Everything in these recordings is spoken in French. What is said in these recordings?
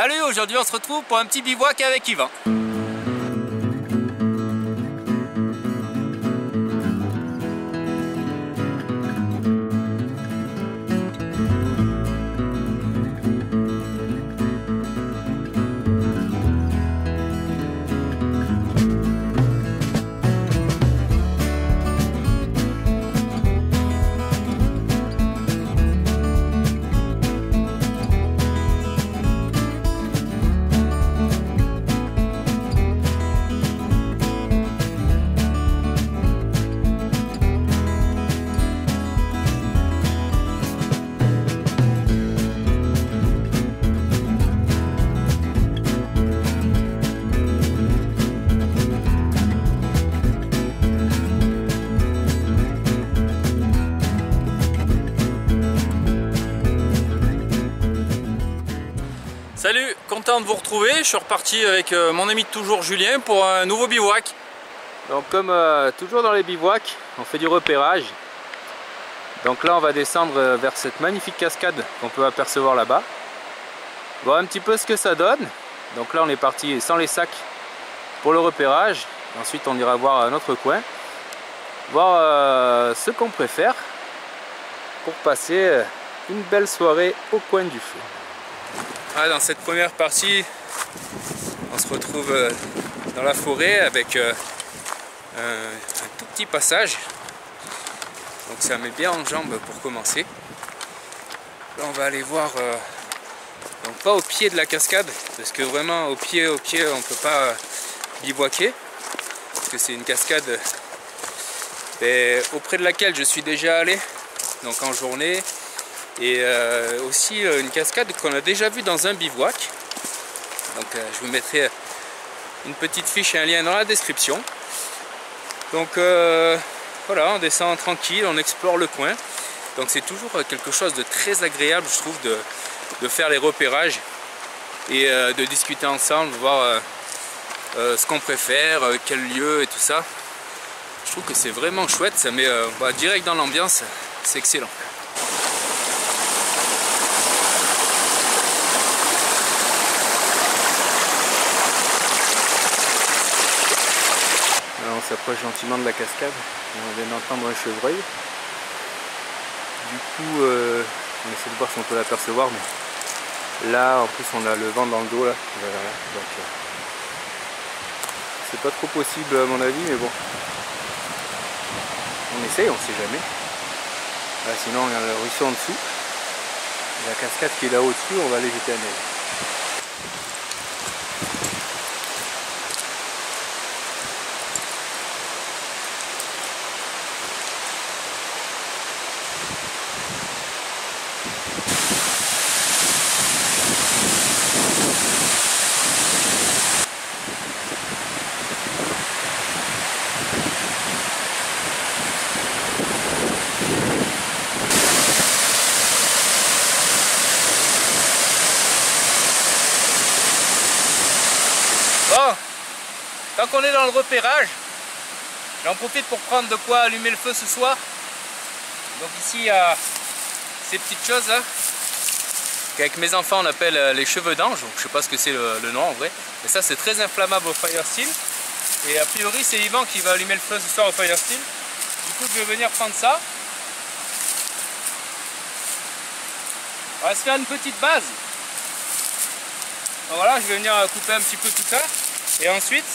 Salut, aujourd'hui on se retrouve pour un petit bivouac avec Yvan. Salut, content de vous retrouver. Je suis reparti avec mon ami de toujours Julien pour un nouveau bivouac. Donc comme toujours dans les bivouacs, on fait du repérage. Donc là on va descendre vers cette magnifique cascade qu'on peut apercevoir là-bas. Voir un petit peu ce que ça donne. Donc là on est parti sans les sacs pour le repérage. Ensuite on ira voir un autre coin. Voir ce qu'on préfère pour passer une belle soirée au coin du feu. Dans cette première partie, on se retrouve dans la forêt avec un tout petit passage. Donc ça met bien en jambes pour commencer. Là on va aller voir, donc pas au pied de la cascade, parce que vraiment au pied on ne peut pas bivouaquer. Parce que c'est une cascade auprès de laquelle je suis déjà allé, donc en journée. Et aussi une cascade qu'on a déjà vue dans un bivouac. Donc je vous mettrai une petite fiche et un lien dans la description. Donc voilà, on descend tranquille, on explore le coin. Donc c'est toujours quelque chose de très agréable, je trouve, de faire les repérages et de discuter ensemble, voir ce qu'on préfère, quel lieu et tout ça. Je trouve que c'est vraiment chouette, ça met direct dans l'ambiance, c'est excellent. On s'approche gentiment de la cascade, on vient d'entendre un chevreuil. Du coup, on essaie de voir si on peut l'apercevoir, mais là en plus on a le vent dans le dos là, donc c'est pas trop possible à mon avis, mais bon, on essaye, on sait jamais. Là, sinon on a le ruisseau en dessous, la cascade qui est là au-dessus, on va aller jeter un œil. Bon, tant qu'on est dans le repérage, j'en profite pour prendre de quoi allumer le feu ce soir. Donc ici il y a ces petites choses là, qu'avec mes enfants on appelle les cheveux d'ange. Donc je sais pas ce que c'est le nom en vrai, mais ça c'est très inflammable au fire steel. Et a priori c'est Yvan qui va allumer le feu ce soir au fire steel. Du coup je vais venir prendre ça. On va se faire une petite base. Donc voilà, je vais venir couper un petit peu tout ça. Et ensuite,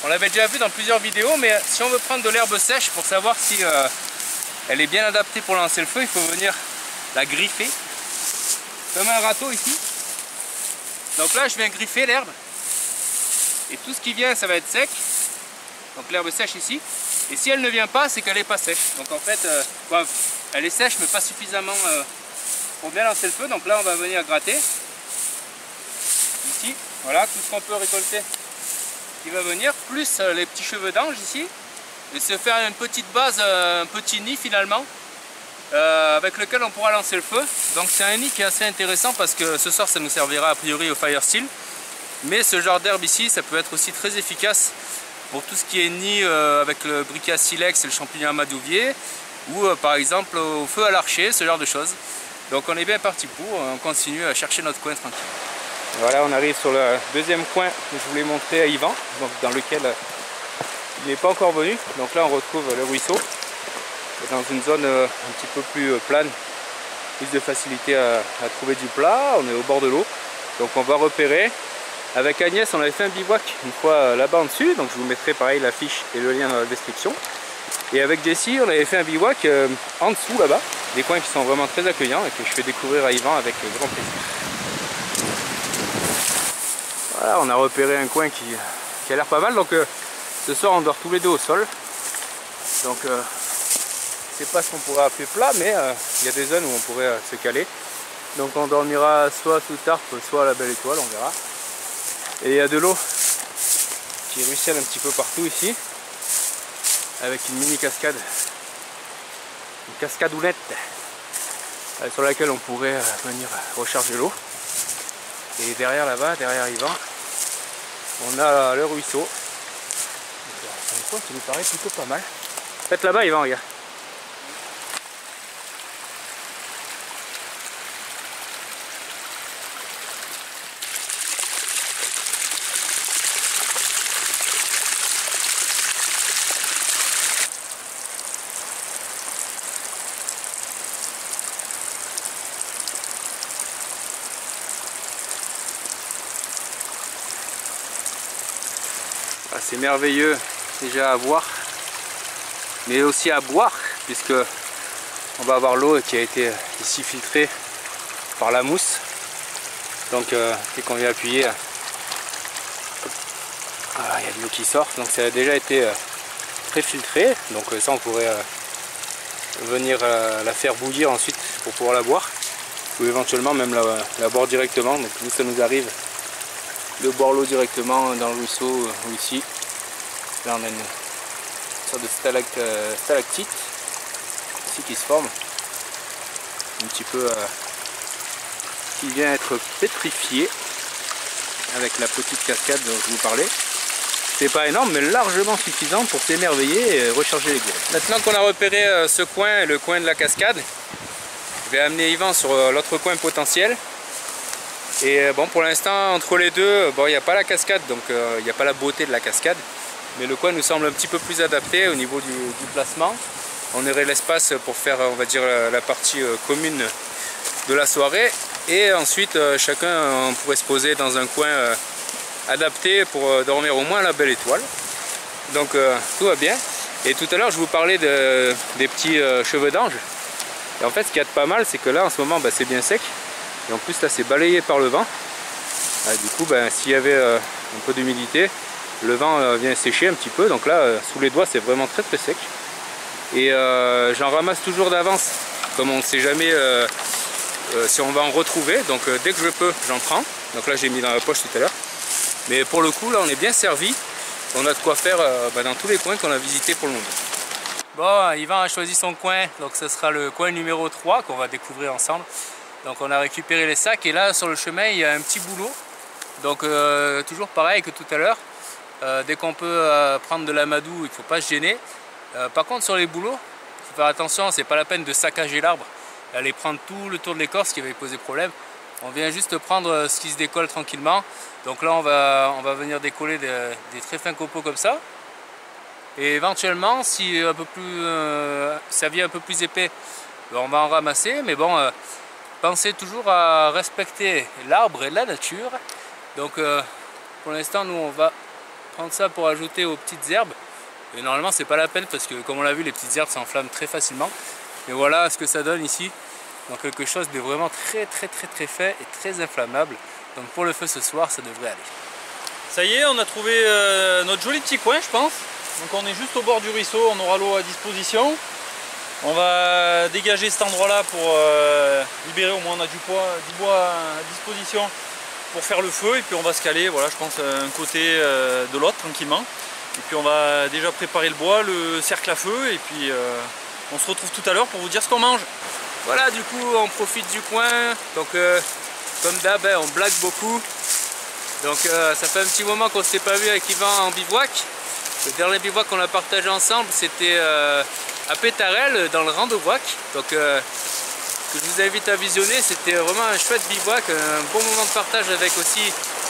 on l'avait déjà vu dans plusieurs vidéos, mais si on veut prendre de l'herbe sèche pour savoir si elle est bien adaptée pour lancer le feu, il faut venir la griffer. Comme un râteau ici. Donc là, je viens griffer l'herbe. Et tout ce qui vient, ça va être sec. Donc l'herbe sèche ici. Et si elle ne vient pas, c'est qu'elle n'est pas sèche. Donc en fait, elle est sèche, mais pas suffisamment pour bien lancer le feu. Donc là, on va venir gratter. Ici, voilà, tout ce qu'on peut récolter qui va venir, plus les petits cheveux d'ange ici, et se faire une petite base, un petit nid finalement, avec lequel on pourra lancer le feu. Donc c'est un nid qui est assez intéressant parce que ce soir ça nous servira a priori au fire steel, mais ce genre d'herbe ici, ça peut être aussi très efficace pour tout ce qui est nid avec le briquet à silex et le champignon amadouvier, ou par exemple au feu à l'archer, ce genre de choses. Donc on est bien parti pour, on continue à chercher notre coin tranquille. Voilà, on arrive sur le deuxième coin que je voulais montrer à Yvan, donc dans lequel il n'est pas encore venu. Donc là on retrouve le ruisseau, dans une zone un petit peu plus plane, plus de facilité à trouver du plat. On est au bord de l'eau, donc on va repérer. Avec Agnès on avait fait un bivouac une fois là-bas en dessus, donc je vous mettrai pareil l'affiche et le lien dans la description. Et avec Jessie on avait fait un bivouac en dessous là-bas, des coins qui sont vraiment très accueillants et que je fais découvrir à Yvan avec grand plaisir. Voilà, on a repéré un coin qui a l'air pas mal, donc ce soir on dort tous les deux au sol. Donc c'est pas ce qu'on pourrait appeler plat, mais il y a des zones où on pourrait se caler. Donc on dormira soit sous tarpe, soit à la Belle Étoile, on verra. Et il y a de l'eau qui ruisselle un petit peu partout ici, avec une mini cascade, une cascadounette sur laquelle on pourrait venir recharger l'eau. Et derrière là-bas, derrière Yvan, on a le ruisseau. C'est un coin qui nous paraît plutôt pas mal. Peut-être là-bas Yvan, regarde. C'est merveilleux déjà à voir, mais aussi à boire, puisque on va avoir l'eau qui a été ici filtrée par la mousse. Donc dès qu'on vient appuyer, il y a de l'eau qui sort, donc ça a déjà été très filtré. Donc ça on pourrait venir la faire bouillir ensuite pour pouvoir la boire, ou éventuellement même la boire directement. Donc nous ça nous arrive de boire l'eau directement dans le ruisseau ou ici. Là on a une sorte de stalactite ici qui se forme, un petit peu qui vient être pétrifié avec la petite cascade dont je vous parlais. C'est pas énorme mais largement suffisant pour s'émerveiller et recharger les gourdes. Maintenant qu'on a repéré ce coin et le coin de la cascade, je vais amener Yvan sur l'autre coin potentiel. Et bon, pour l'instant entre les deux, bon, il n'y a pas la cascade, donc il n'y a pas la beauté de la cascade. Mais le coin nous semble un petit peu plus adapté au niveau du placement. On aurait l'espace pour faire, on va dire, la partie commune de la soirée. Et ensuite, chacun on pourrait se poser dans un coin adapté pour dormir au moins à la Belle Étoile. Donc tout va bien. Et tout à l'heure, je vous parlais des petits cheveux d'ange. Et en fait, ce qu'il y a de pas mal, c'est que là, en ce moment, c'est bien sec. Et en plus, là, c'est balayé par le vent. Du coup, s'il y avait un peu d'humidité, le vent vient sécher un petit peu, donc là sous les doigts c'est vraiment très très sec. Et j'en ramasse toujours d'avance, comme on ne sait jamais si on va en retrouver, donc dès que je peux j'en prends. Donc là j'ai mis dans la poche tout à l'heure. Mais pour le coup là on est bien servi, on a de quoi faire dans tous les coins qu'on a visités pour le moment. Bon, Yvan a choisi son coin, donc ce sera le coin numéro 3 qu'on va découvrir ensemble. Donc on a récupéré les sacs et là sur le chemin il y a un petit boulot. Donc toujours pareil que tout à l'heure. Dès qu'on peut prendre de l'amadou, il ne faut pas se gêner. Par contre sur les bouleaux, il faut faire attention, c'est pas la peine de saccager l'arbre, aller prendre tout le tour de l'écorce qui va poser problème. On vient juste prendre ce qui se décolle tranquillement. Donc là on va venir décoller des très fins copeaux comme ça. Et éventuellement si ça vient un peu plus épais, on va en ramasser. Mais bon, pensez toujours à respecter l'arbre et la nature. Donc pour l'instant nous on va prendre ça pour ajouter aux petites herbes. Et normalement c'est pas la peine parce que comme on l'a vu les petites herbes s'enflamment très facilement. Mais voilà ce que ça donne ici. Donc quelque chose de vraiment très fait et très inflammable. Donc pour le feu ce soir ça devrait aller. Ça y est, on a trouvé notre joli petit coin je pense. Donc on est juste au bord du ruisseau, on aura l'eau à disposition. On va dégager cet endroit là pour libérer, au moins on a du bois à disposition pour faire le feu, et puis on va se caler, voilà, je pense un côté de l'autre tranquillement. Et puis on va déjà préparer le bois, le cercle à feu, et puis on se retrouve tout à l'heure pour vous dire ce qu'on mange. Voilà, du coup on profite du coin, donc comme d'hab on blague beaucoup. Donc ça fait un petit moment qu'on ne s'est pas vu avec Yvan en bivouac. Le dernier bivouac qu'on a partagé ensemble c'était à Pétarel dans le Randouac. Donc que je vous invite à visionner. C'était vraiment un chouette bivouac, un bon moment de partage avec aussi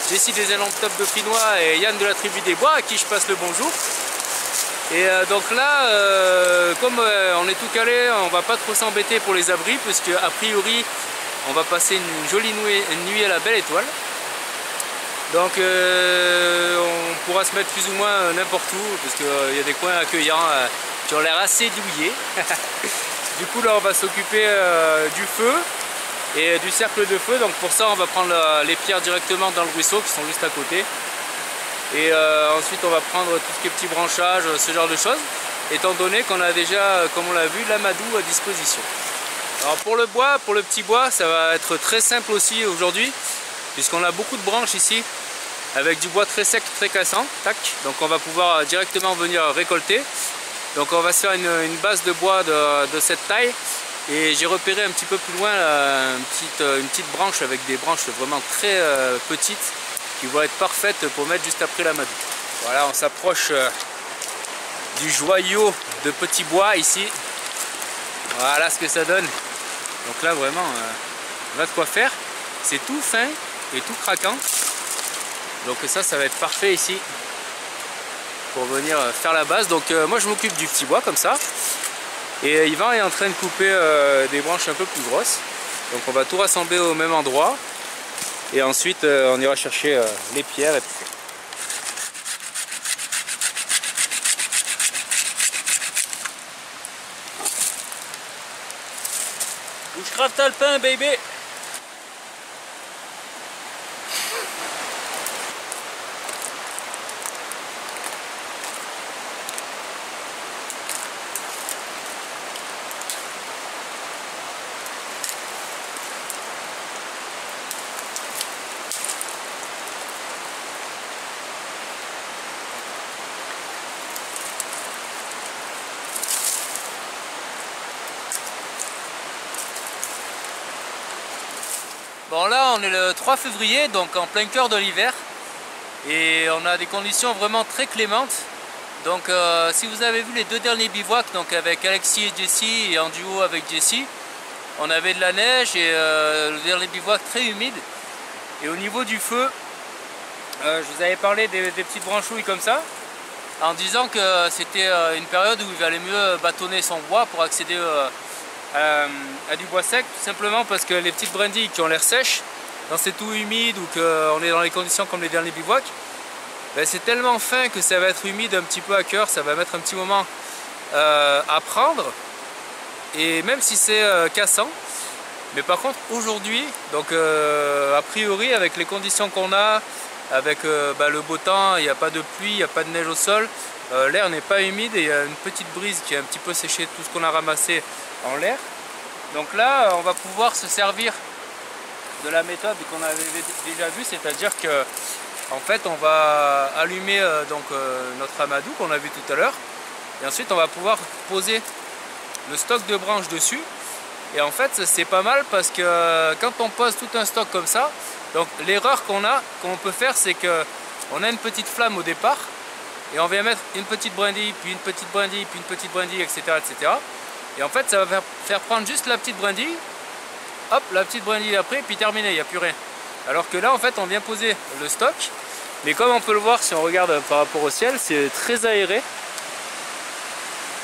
Jessie des Indomptables Dauphinois et Yann de la Tribu des Bois à qui je passe le bonjour. Et donc là, comme on est tout calé, on va pas trop s'embêter pour les abris puisque a priori on va passer une jolie nuit à la Belle Étoile. Donc on pourra se mettre plus ou moins n'importe où parce qu'il y a des coins accueillants qui ont l'air assez douillés. Du coup là on va s'occuper du feu et du cercle de feu. Donc pour ça on va prendre les pierres directement dans le ruisseau qui sont juste à côté. Et ensuite on va prendre tout ce qui est petits branchages, ce genre de choses. Étant donné qu'on a déjà, comme on l'a vu, l'amadou à disposition. Alors pour le bois, pour le petit bois, ça va être très simple aussi aujourd'hui. Puisqu'on a beaucoup de branches ici. Avec du bois très sec, très cassant. Tac. Donc on va pouvoir directement venir récolter. Donc on va se faire une base de bois de cette taille. Et j'ai repéré un petit peu plus loin une petite branche avec des branches vraiment très petites qui vont être parfaites pour mettre juste après l'amadou. Voilà, on s'approche du joyau de petits bois ici. Voilà ce que ça donne. Donc là vraiment, on a de quoi faire. C'est tout fin et tout craquant. Donc ça va être parfait ici pour venir faire la base. Donc moi je m'occupe du petit bois comme ça. Et Yvan est en train de couper des branches un peu plus grosses. Donc on va tout rassembler au même endroit. Et ensuite on ira chercher les pierres et tout ça. Bushcraft alpin, baby! Bon là on est le 3 février, donc en plein cœur de l'hiver. Et on a des conditions vraiment très clémentes. Donc si vous avez vu les deux derniers bivouacs, donc avec Alexis et Jessie et en duo avec Jessie, on avait de la neige et le dernier bivouac très humide. Et au niveau du feu, je vous avais parlé des petites branchouilles comme ça, en disant que c'était une période où il valait mieux bâtonner son bois pour accéder à du bois sec, tout simplement parce que les petites brindilles qui ont l'air sèches, dans cette eau humide ou qu'on est dans les conditions comme les derniers bivouacs, ben c'est tellement fin que ça va être humide un petit peu à cœur, ça va mettre un petit moment à prendre, et même si c'est cassant. Mais par contre aujourd'hui, donc a priori avec les conditions qu'on a, avec le beau temps, il n'y a pas de pluie, il n'y a pas de neige au sol, l'air n'est pas humide et il y a une petite brise qui a un petit peu séché tout ce qu'on a ramassé en l'air. Donc là on va pouvoir se servir de la méthode qu'on avait déjà vue, c'est-à-dire que en fait on va allumer notre amadou qu'on a vu tout à l'heure, et ensuite on va pouvoir poser le stock de branches dessus. Et en fait c'est pas mal parce que quand on pose tout un stock comme ça, donc l'erreur qu'on peut faire, c'est que on a une petite flamme au départ et on vient mettre une petite brindille, puis une petite brindille, puis une petite brindille, etc. etc. Et en fait ça va faire prendre juste la petite brindille, hop, la petite brindille après, puis terminé, il n'y a plus rien. Alors que là en fait on vient poser le stock, mais comme on peut le voir si on regarde par rapport au ciel, c'est très aéré.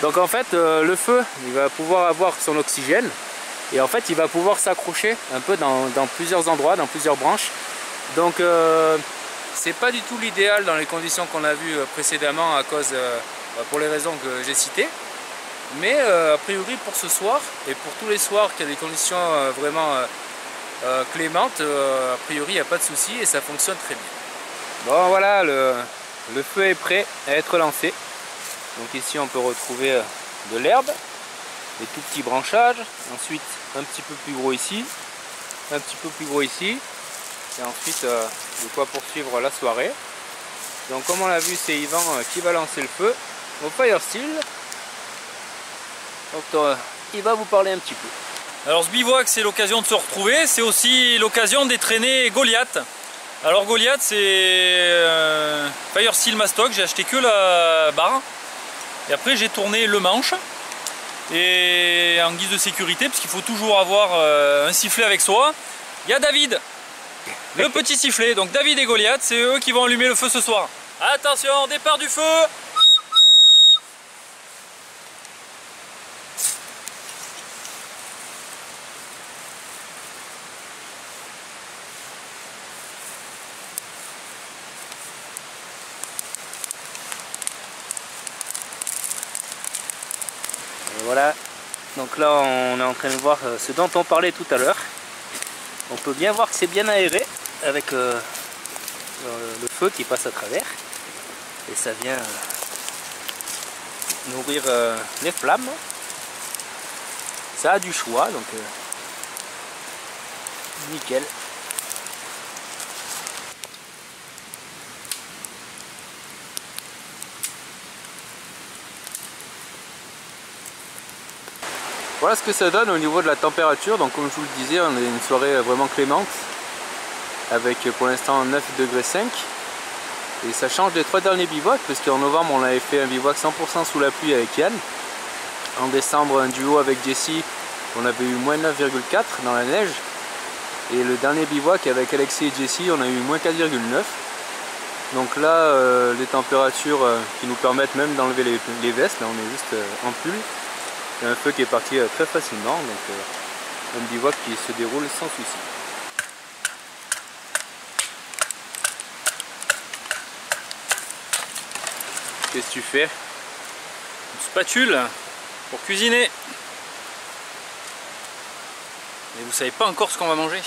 Donc en fait le feu il va pouvoir avoir son oxygène et en fait il va pouvoir s'accrocher un peu dans plusieurs endroits, dans plusieurs branches. Donc c'est pas du tout l'idéal dans les conditions qu'on a vues précédemment à cause pour les raisons que j'ai citées. Mais a priori pour ce soir et pour tous les soirs qu'il y a des conditions vraiment clémentes, a priori il n'y a pas de souci et ça fonctionne très bien. Bon voilà, le feu est prêt à être lancé. Donc ici on peut retrouver de l'herbe, des tout petits branchages, ensuite un petit peu plus gros ici, un petit peu plus gros ici, et ensuite de quoi poursuivre la soirée. Donc comme on l'a vu, c'est Yvan qui va lancer le feu au fire steel. Donc il va vous parler un petit peu. Alors ce bivouac c'est l'occasion de se retrouver, c'est aussi l'occasion d'entraîner Goliath. Alors Goliath c'est Fire Steel Mastoc, j'ai acheté que la barre et après j'ai tourné le manche et et en guise de sécurité, parce qu'il faut toujours avoir un sifflet avec soi. Il y a David, le petit sifflet. Donc David et Goliath, c'est eux qui vont allumer le feu ce soir. Attention, départ du feu. Et voilà, donc là on est en train de voir ce dont on parlait tout à l'heure. On peut bien voir que c'est bien aéré avec le feu qui passe à travers. Et ça vient nourrir les flammes. Ça a du choix, donc nickel. Voilà ce que ça donne au niveau de la température. Donc comme je vous le disais, on a une soirée vraiment clémente avec pour l'instant 9,5 degrés. Et ça change des 3 derniers bivouacs, parce qu'en novembre on avait fait un bivouac 100% sous la pluie avec Yann. En décembre un duo avec Jessie, on avait eu moins 9,4 dans la neige. Et le dernier bivouac avec Alexis et Jessie, on a eu moins 4,9. Donc là les températures qui nous permettent même d'enlever les vestes, là on est juste en pull. Il y a un feu qui est parti très facilement, donc un bivouac qui se déroule sans souci. Qu'est-ce que tu fais? Une spatule pour cuisiner. Mais vous savez pas encore ce qu'on va manger.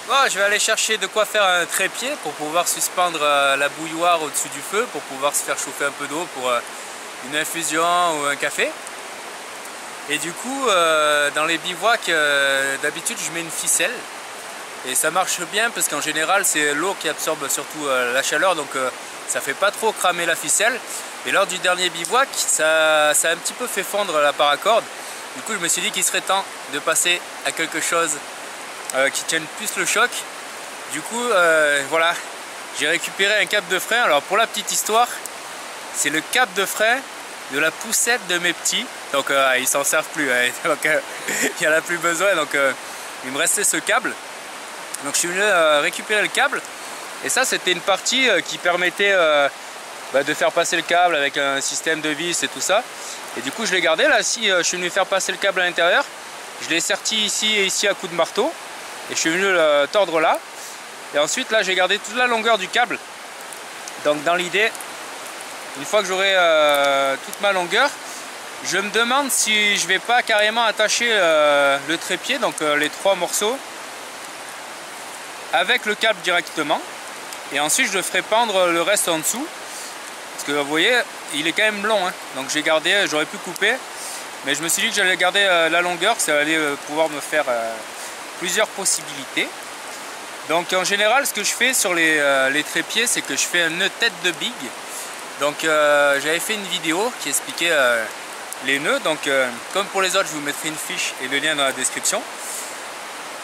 Bon, je vais aller chercher de quoi faire un trépied pour pouvoir suspendre la bouilloire au-dessus du feu, pour pouvoir se faire chauffer un peu d'eau pour une infusion ou un café. Et du coup, dans les bivouacs, d'habitude je mets une ficelle. Et ça marche bien parce qu'en général c'est l'eau qui absorbe surtout la chaleur, donc ça fait pas trop cramer la ficelle. Et lors du dernier bivouac, ça a un petit peu fait fondre la paracorde. Du coup je me suis dit qu'il serait temps de passer à quelque chose qui tienne plus le choc. Du coup voilà, j'ai récupéré un câble de frein. Alors pour la petite histoire, c'est le câble de frein de la poussette de mes petits. Donc ils s'en servent plus, hein. Donc il n'y en a plus besoin, donc il me restait ce câble. Donc je suis venu récupérer le câble. Et ça c'était une partie qui permettait de faire passer le câble avec un système de vis et tout ça. Et du coup je l'ai gardé là. Si je suis venu faire passer le câble à l'intérieur, je l'ai serti ici et ici à coups de marteau. Et je suis venu le tordre là. Et ensuite là j'ai gardé toute la longueur du câble. Donc dans l'idée, une fois que j'aurai toute ma longueur, je me demande si je vais pas carrément attacher le trépied, donc les 3 morceaux, avec le câble directement. Et ensuite je ferai pendre le reste en dessous. Parce que vous voyez, il est quand même long, hein. Donc j'ai gardé, j'aurais pu couper. Mais je me suis dit que j'allais garder la longueur, ça allait pouvoir me faire plusieurs possibilités. Donc en général ce que je fais sur les trépieds, c'est que je fais un nœud tête de big. Donc j'avais fait une vidéo qui expliquait les nœuds. Donc comme pour les autres, je vous mettrai une fiche et le lien dans la description.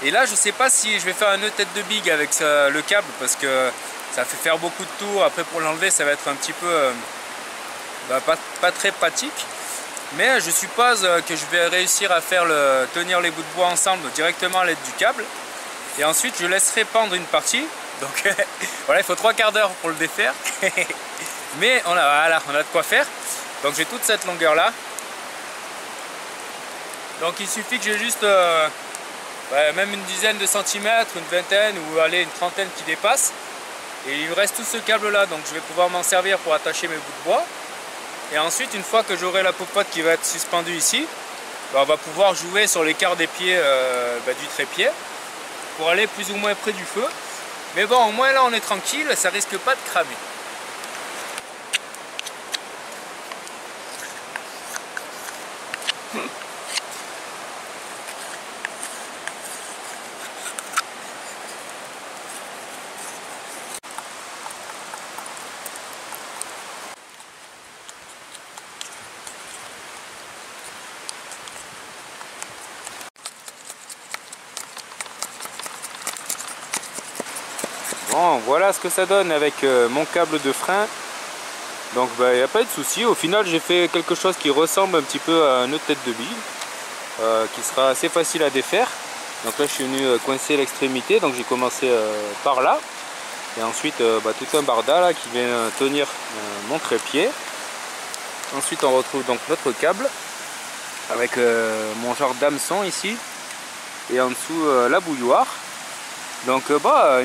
Et là je sais pas si je vais faire un nœud tête de big avec le câble, parce que ça fait faire beaucoup de tours. Après pour l'enlever ça va être un petit peu pas très pratique. Mais je suppose que je vais réussir à faire tenir les bouts de bois ensemble directement à l'aide du câble. Et ensuite je laisserai pendre une partie. Donc voilà, il faut 3/4 d'heure pour le défaire. Mais on a de quoi faire. Donc j'ai toute cette longueur là. Donc il suffit que j'ai juste même une dizaine de centimètres, une vingtaine ou allez, une trentaine qui dépasse. Et il me reste tout ce câble là, donc je vais pouvoir m'en servir pour attacher mes bouts de bois. Et ensuite, une fois que j'aurai la popote qui va être suspendue ici, on va pouvoir jouer sur l'écart des pieds du trépied pour aller plus ou moins près du feu. Mais bon, au moins là on est tranquille, ça risque pas de cramer. Bon, voilà ce que ça donne avec mon câble de frein. Donc il n'y a pas de souci. Au final j'ai fait quelque chose qui ressemble un petit peu à une autre tête de bille, qui sera assez facile à défaire. Donc là je suis venu coincer l'extrémité, donc j'ai commencé par là. Et ensuite tout un barda là qui vient tenir mon trépied. Ensuite on retrouve donc notre câble avec mon genre d'hameçon ici. Et en dessous la bouilloire. Donc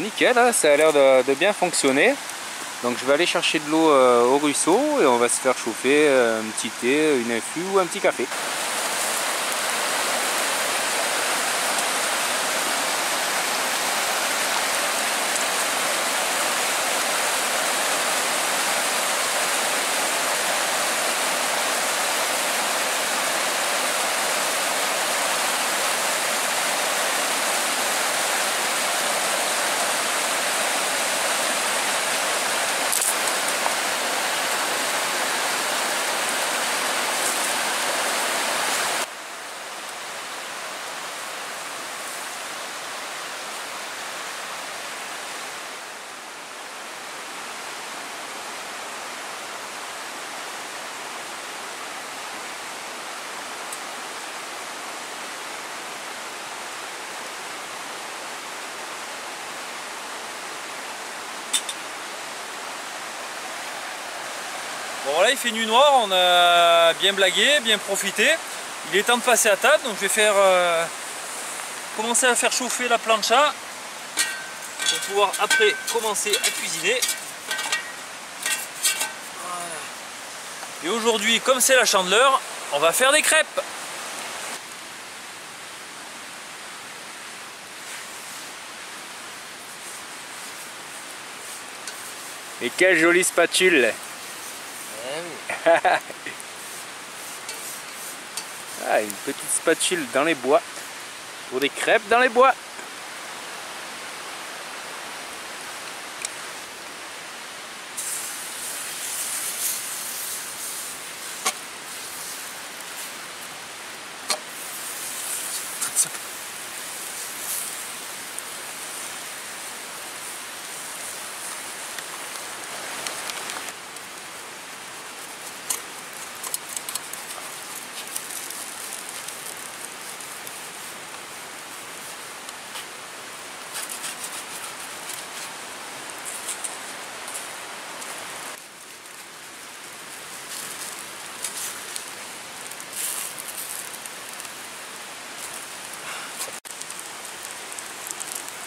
nickel, hein, ça a l'air de bien fonctionner. Donc je vais aller chercher de l'eau au ruisseau et on va se faire chauffer un petit thé, une infus ou un petit café. Bon voilà, il fait nuit noire, on a bien blagué, bien profité. Il est temps de passer à table, donc je vais faire commencer à faire chauffer la plancha pour pouvoir après commencer à cuisiner. Voilà. Et aujourd'hui, comme c'est la Chandeleur, on va faire des crêpes. Et quelle jolie spatule! Ah, une petite spatule dans les bois pour des crêpes dans les bois.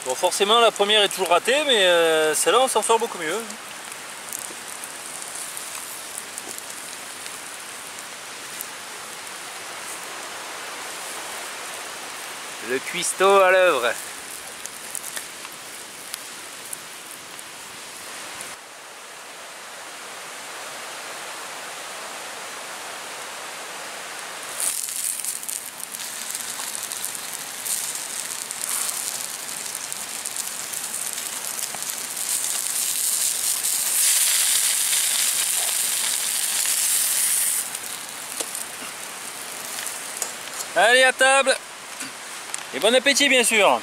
Bon, forcément la première est toujours ratée, mais celle-là on s'en sort beaucoup mieux. Le cuistot à l'œuvre. Allez à table et bon appétit bien sûr.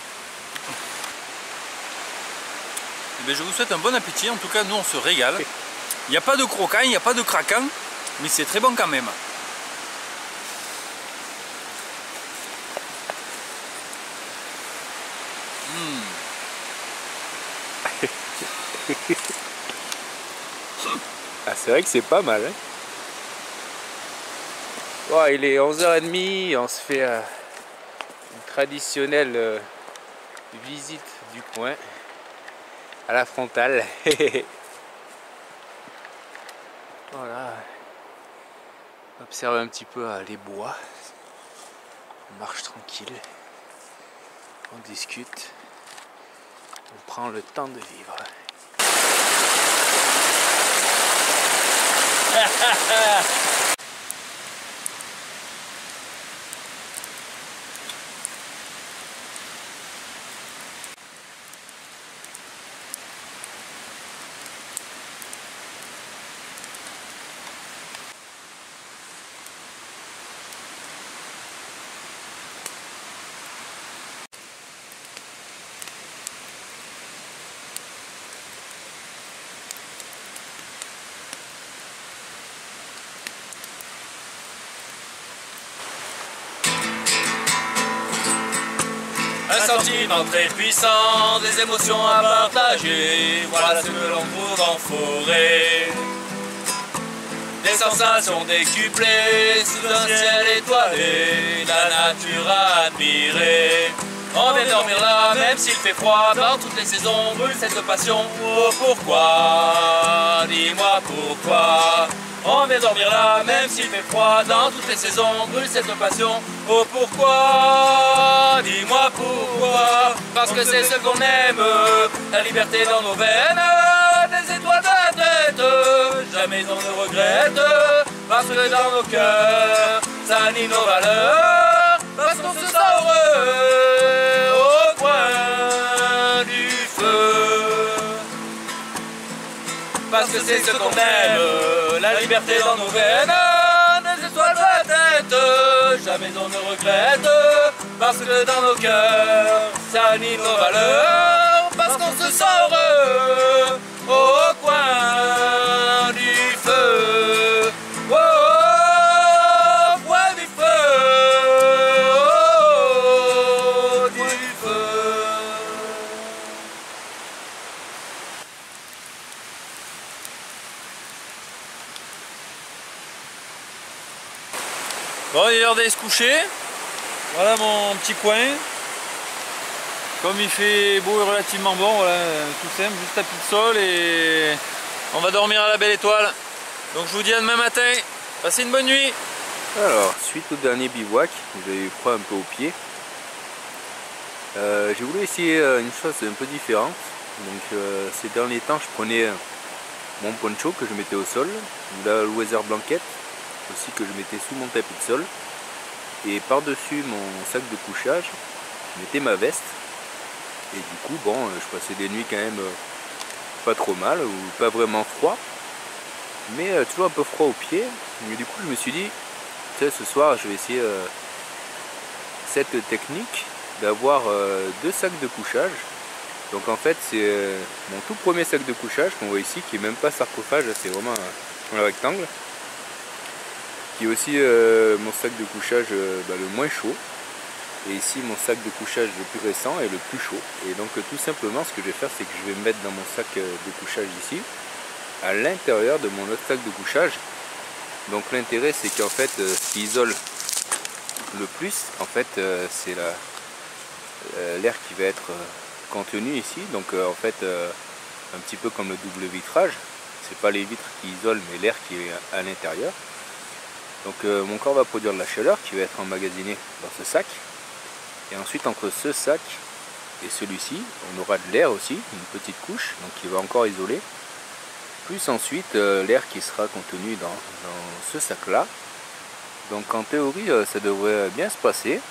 Et bien, je vous souhaite un bon appétit, en tout cas nous on se régale. Il n'y a pas de croquant, il n'y a pas de craquant, mais c'est très bon quand même. Ah, c'est vrai que c'est pas mal, hein. Bon, il est 11h30, on se fait une traditionnelle visite du coin à la frontale. Voilà, on observe un petit peu les bois, on marche tranquille, on discute, on prend le temps de vivre. sentiments très puissants, des émotions à partager, voilà ce que l'on trouve en forêt. Des sensations décuplées, sous un ciel étoilé, la nature à admirer. On vient dormir là, même s'il fait froid, dans toutes les saisons brûle cette passion. Oh pourquoi, dis-moi pourquoi. On vient dormir là, même s'il fait froid, dans toutes les saisons brûle cette passion. Oh pourquoi, dis-moi pourquoi. Parce que c'est ce qu'on aime, la liberté dans nos veines, des étoiles de la tête, jamais on ne regrette. Parce que dans nos cœurs, ça anime nos valeurs, parce qu'on se sent heureux au coin du feu. Parce que c'est ce qu'on aime, la liberté dans nos veines, des étoiles de la tête, jamais on ne regrette. Parce que dans nos cœurs, ça anime nos valeurs, parce qu'on se sent heureux au coin du feu. Oh, au coin du feu, oh, du feu. Bon, il est l'heure d'aller se coucher. Voilà mon petit coin. Comme il fait beau et relativement bon, voilà, tout simple, juste tapis de sol et on va dormir à la belle étoile. Donc je vous dis à demain matin. Passez une bonne nuit. Alors, suite au dernier bivouac, j'ai eu froid un peu aux pieds. J'ai voulu essayer une chose un peu différente. Donc ces derniers temps, je prenais mon poncho que je mettais au sol, la weather blanket aussi que je mettais sous mon tapis de sol, et par-dessus mon sac de couchage, je mettais ma veste. Et du coup, bon, je passais des nuits quand même pas trop mal, ou pas vraiment froid, mais toujours un peu froid aux pieds. Mais du coup, je me suis dit, tu sais, ce soir, je vais essayer cette technique d'avoir 2 sacs de couchage. Donc en fait, c'est mon tout premier sac de couchage qu'on voit ici, qui est même pas sarcophage, c'est vraiment un rectangle, qui est aussi mon sac de couchage le moins chaud. Et ici mon sac de couchage le plus récent et le plus chaud. Et donc tout simplement ce que je vais faire, c'est que je vais me mettre dans mon sac de couchage ici, à l'intérieur de mon autre sac de couchage. Donc l'intérêt, c'est qu'en fait ce qui isole le plus, en fait c'est l'air qui va être contenu ici. Donc en fait un petit peu comme le double vitrage, c'est pas les vitres qui isolent mais l'air qui est à l'intérieur. Donc mon corps va produire de la chaleur qui va être emmagasinée dans ce sac. Et ensuite, entre ce sac et celui-ci, on aura de l'air aussi, une petite couche, donc qui va encore isoler. Plus ensuite, l'air qui sera contenu dans ce sac-là. Donc en théorie, ça devrait bien se passer.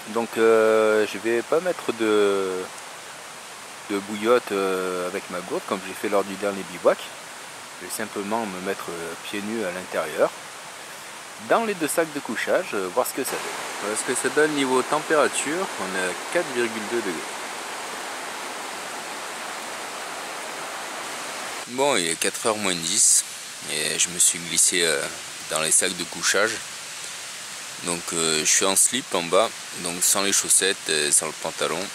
Donc je vais pas mettre de bouillotte avec ma gourde, comme j'ai fait lors du dernier bivouac. Je vais simplement me mettre pieds nus à l'intérieur, dans les 2 sacs de couchage, voir ce que ça donne. Voilà ce que ça donne niveau température, on est à 4,2 degrés. Bon, il est 4h moins 10 et je me suis glissé dans les sacs de couchage. Donc je suis en slip en bas, donc sans les chaussettes, sans le pantalon.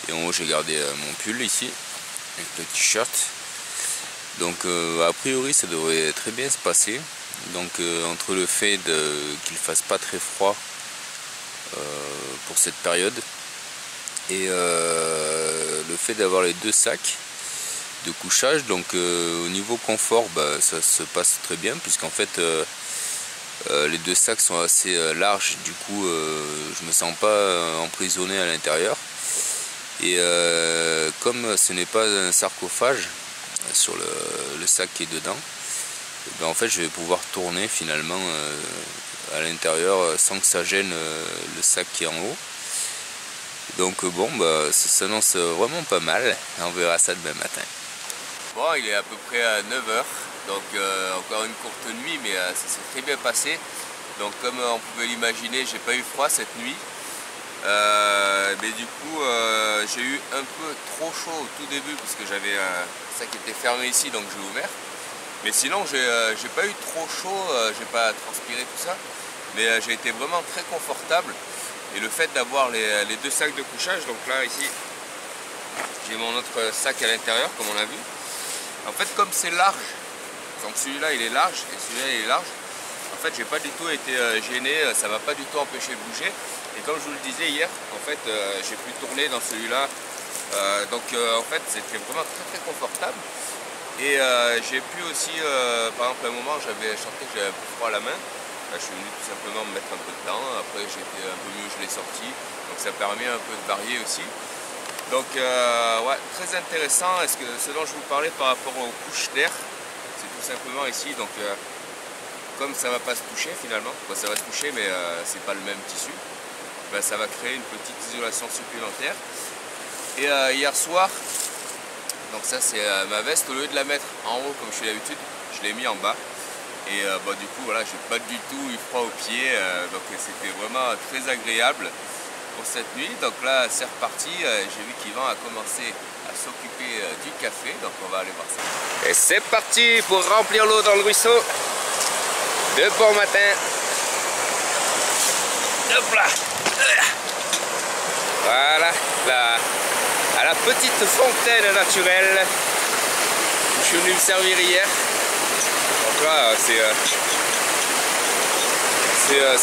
Et en haut j'ai gardé mon pull ici, avec le t-shirt. Donc a priori ça devrait très bien se passer. Donc entre le fait qu'il fasse pas très froid pour cette période et le fait d'avoir les 2 sacs de couchage, donc au niveau confort, ça se passe très bien, puisqu'en fait les 2 sacs sont assez larges, du coup je me sens pas emprisonné à l'intérieur. Et comme ce n'est pas un sarcophage sur le sac qui est dedans, en fait je vais pouvoir tourner finalement à l'intérieur sans que ça gêne le sac qui est en haut. Donc bon, ça s'annonce vraiment pas mal, on verra ça demain matin. Bon, il est à peu près à 9h, donc encore une courte nuit, mais ça s'est très bien passé. Donc comme on pouvait l'imaginer, j'ai pas eu froid cette nuit. Mais du coup j'ai eu un peu trop chaud au tout début parce que j'avais un sac qui était fermé ici, donc je l'ai ouvert. Mais sinon j'ai pas eu trop chaud, j'ai pas transpiré tout ça, mais j'ai été vraiment très confortable. Et le fait d'avoir les deux sacs de couchage, donc là ici j'ai mon autre sac à l'intérieur comme on a vu. En fait comme c'est large, donc celui-là il est large et celui-là il est large, en fait j'ai pas du tout été gêné, ça m'a pas du tout empêché de bouger. Et comme je vous le disais hier, en fait j'ai pu tourner dans celui-là, en fait c'était vraiment très confortable. Et j'ai pu aussi, par exemple à un moment j'avais chanté que j'avais un peu froid à la main. Là, je suis venu tout simplement me mettre un peu dedans, après j'étais un peu mieux, je l'ai sorti, donc ça permet un peu de varier aussi. Donc ouais, très intéressant. Ce dont je vous parlais par rapport aux couches d'air, c'est tout simplement ici, donc comme ça ne va pas se toucher finalement, bon, ça va se toucher mais c'est pas le même tissu, ben, ça va créer une petite isolation supplémentaire. Et hier soir, donc ça c'est ma veste, au lieu de la mettre en haut comme je suis d'habitude, je l'ai mis en bas. Et du coup voilà, j'ai pas du tout eu froid aux pieds, donc c'était vraiment très agréable pour cette nuit. Donc là c'est reparti, j'ai vu qu'Yvan a commencé à s'occuper du café, donc on va aller voir ça. Et c'est parti pour remplir l'eau dans le ruisseau de bon matin. Hop là. Voilà, à la petite fontaine naturelle où je suis venu me servir hier. Donc là c'est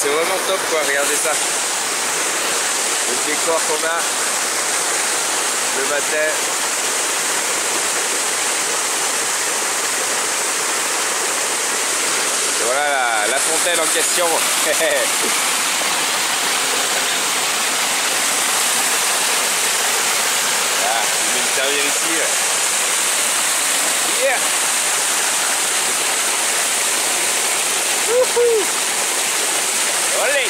vraiment top quoi, regardez ça. Le décor qu'on a le matin. Et voilà la fontaine en question. Là, je vais me servir ici. Yeah. Wouhou. Allez,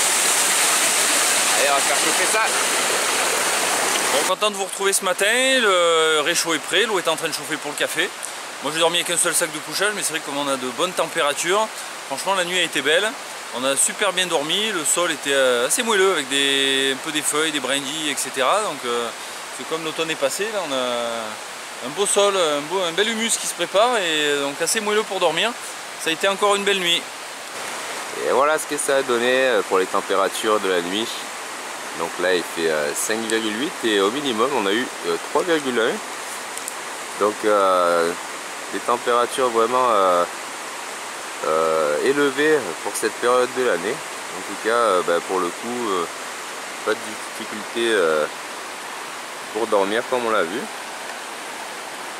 on va faire chauffer ça. Bon, content de vous retrouver ce matin, le réchaud est prêt, l'eau est en train de chauffer pour le café. Moi j'ai dormi avec un seul sac de couchage, mais c'est vrai que comme on a de bonnes températures, franchement la nuit a été belle. On a super bien dormi, le sol était assez moelleux avec un peu des feuilles, des brindilles, etc. Donc c'est comme l'automne est passé, là on a un beau sol, un bel humus qui se prépare et donc assez moelleux pour dormir. Ça a été encore une belle nuit. Et voilà ce que ça a donné pour les températures de la nuit. Donc là il fait 5,8 et au minimum on a eu 3,1. Donc des températures vraiment élevées pour cette période de l'année. En tout cas pour le coup pas de difficulté pour dormir comme on l'a vu.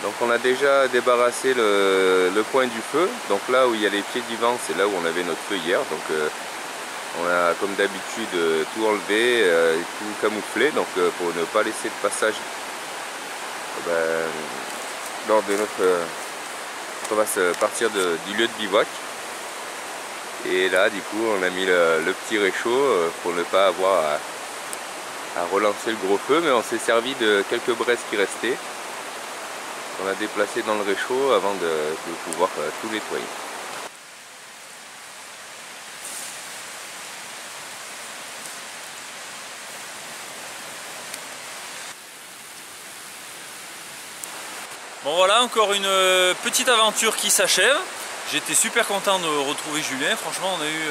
Donc on a déjà débarrassé le coin du feu. Donc là où il y a les pieds d'Yvan, c'est là où on avait notre feu hier. Donc on a comme d'habitude tout enlevé, tout camouflé, donc pour ne pas laisser de passage lors de on va se partir du lieu de bivouac. Et là du coup on a mis le petit réchaud pour ne pas avoir à relancer le gros feu, mais on s'est servi de quelques braises qui restaient. On a déplacé dans le réchaud avant de pouvoir tout nettoyer. Bon voilà, encore une petite aventure qui s'achève. J'étais super content de retrouver Julien. Franchement, on a eu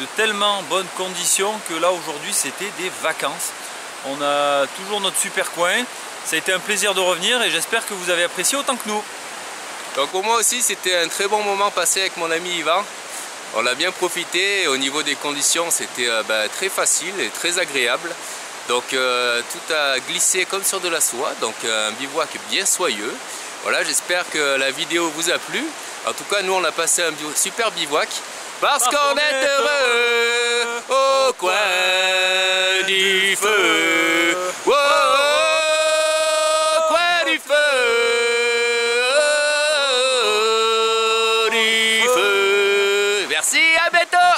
de tellement bonnes conditions que là aujourd'hui c'était des vacances. On a toujours notre super coin. Ça a été un plaisir de revenir et j'espère que vous avez apprécié autant que nous. Donc pour moi aussi c'était un très bon moment passé avec mon ami Yvan. On a bien profité, au niveau des conditions c'était très facile et très agréable. Donc tout a glissé comme sur de la soie, donc un bivouac bien soyeux. Voilà, j'espère que la vidéo vous a plu. En tout cas nous on a passé un super bivouac parce qu'on est heureux au coin du feu. Wow, au coin du feu. Merci, à bientôt.